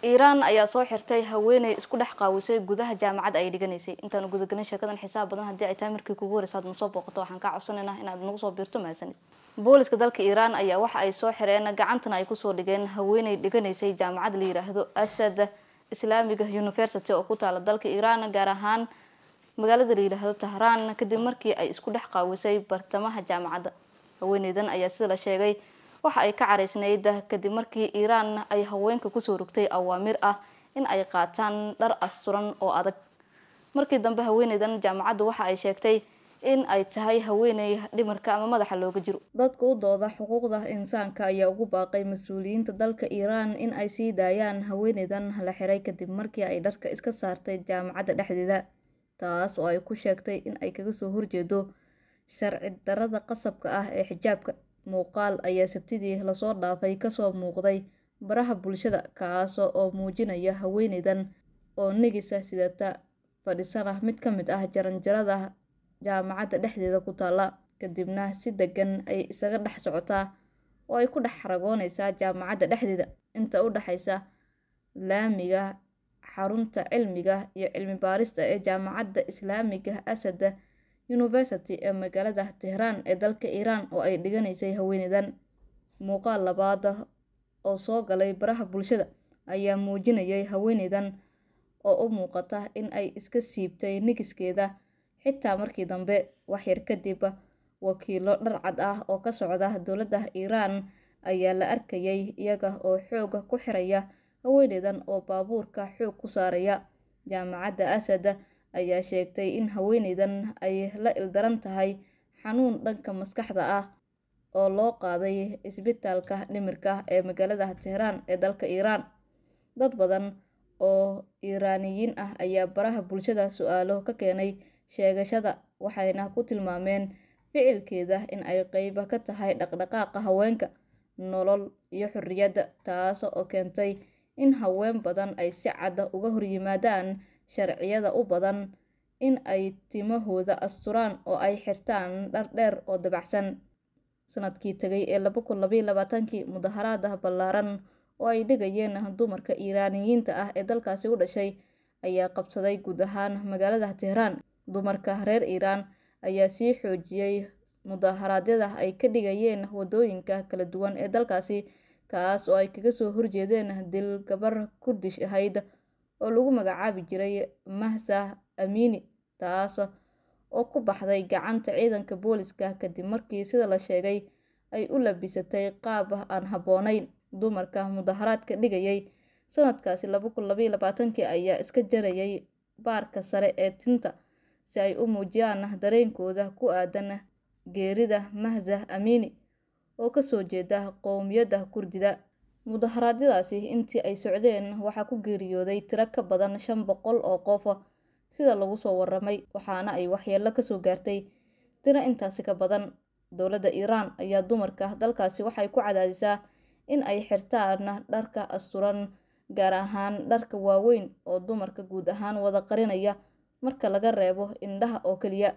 Iran ayaa soo xirtay haweeney isku dhex qaawisay gudaha jaamacad ay dhiganaysay intaan gudagalin sheekadan xisaab badan hadii ay taamirkii kugu horeysay ma soo booqato waxaan ka codsanaynaa inaad nagu soo biirto maasanid booliska dalka Iran ayaa waxa ay soo xireen gacantana ay ku soo dhigeen haweeney dhiganaysay jaamacad la yiraahdo Asad Islamic University oo ku taala dalka Iran gaar ahaan magaalada la yiraahdo Tehran kadib markii ay isku dhex qaawisay bartamaha jaamacadda haweeneydan ayaa sida la sheegay waxa ay ka caraysnayd kadib markii Iran ay haweenka ku soo rogtay awaamir ah in ay qaataan dhar asturan oo adag markii dambe haweeneydan jaamacaddu waxa ay sheegtay in ay tahay haweeney dhimarka ama madaxa looga jiro dadka u dooda xuquuqda insaanka ayaa ugu baaqay mas'uuliyiinta dalka Iran in ay sii daayaan haweeneydan la xiray kadib markii ay dharka iska saartay jaamacadda dhexdeeda taas oo ay ku sheegtay in ay kaga soo horjeedo sharci darrada qasabka ah ee xijaabka muuqaal ayaa sabtidii la soo dhaafay ka soo muuqday baraha bulshada kaas oo muujinaya haweeneydan oo nigisa sidata fadhisana mid ka mid ah jaranjarada jaamacadda dhexdeeda ku taala kadibna si degan ay isaga dhex socotaa oo ay ku dhex xaragoonaysaa jaamacadda dhexdeeda inta u dhaxaysa laamiga xarunta cilmiga iyo cilmi baarista ee jaamacadda Islaamiga Asad University ee magaalada Tehran ee dalka Iran oo ay dhiganaysay haweeneydan muuqaal labaad oo soo galay baraha bulshada ayaa muujinayay haweeneydan oo u muuqata in ay iska siibtay nigiskeeda xitaa markii dambe wax yar kadib wakiilo dhar cad ah oo ka socda dowladda Iran ayaa la arkayay iyaga oo xoog ku xiraya haweeneydan oo baabuurka xoog ku saaraya jaamacadda Asad ayaa sheegtay in haweeneydan ay la ildaran tahay xanuun dhanka maskaxda ah oo loo qaaday isbitaalka dhimirka ee magaalada Tehran ee dalka Iran dad badan oo Iraaniyiin ah ayaa baraha bulshada su'aalo ka keenay sheegashada waxayna ku tilmaameen ficilkeeda in ay qayb ka tahay dhaqdhaqaaqa haweenka nolol iyo xorriyadda taas oo keentay in haween badan ay si cad uga hor yimaadaan sharciyada u badan in ay timahooda asturaan oo ay xirtaan dhar dheer oo dabacsan sanadkii tagay ee 2022 mudaharaad ballaaran oo ay dhigayeen dumarka Iraaniyiinta ah ee dalkaasi u dhashay ayaa qabsaday guud ahaan magaalada Tehran dumarka reer Iran ayaa sii xoojiyay mudaharaadyada ay ka dhigayeen wadooyinka kala duwan ee dalkaasi kaas oo ay kaga soo horjeedeen dil gabar Kurdish ahayd oo lagu magacaabi jiray Mahsa Amini taas oo ku baxday gacanta ciidanka booliska kadib markii sida la sheegay ay u labisatay qaab aan habboonayn dumarka mudaharaadka dhigayay sanadkaasi 2022 ayaa iska jarayay baarka sare ee tinta si ay u muujiyaan dareenkooda ku aadan geerida Mahsa Amini oo ka soo jeeda qowmiyadda Kurdida mudaharaadyadaasi intii ay socdeen waxa ku geeriyooday tiro ka badan 500 oo qof sida lagu soo waramay waxaana ay waxyeello ka soo gaartay tiro intaasi ka badan dowladda Iran ayaa dumarka dalkaasi waxay ku cadaadisaa in ay xirtaan dharka asturan gaar ahaan dharka waaweyn oo dumarka guud ahaan wada qarinaya marka laga reebo indhaha oo kaliya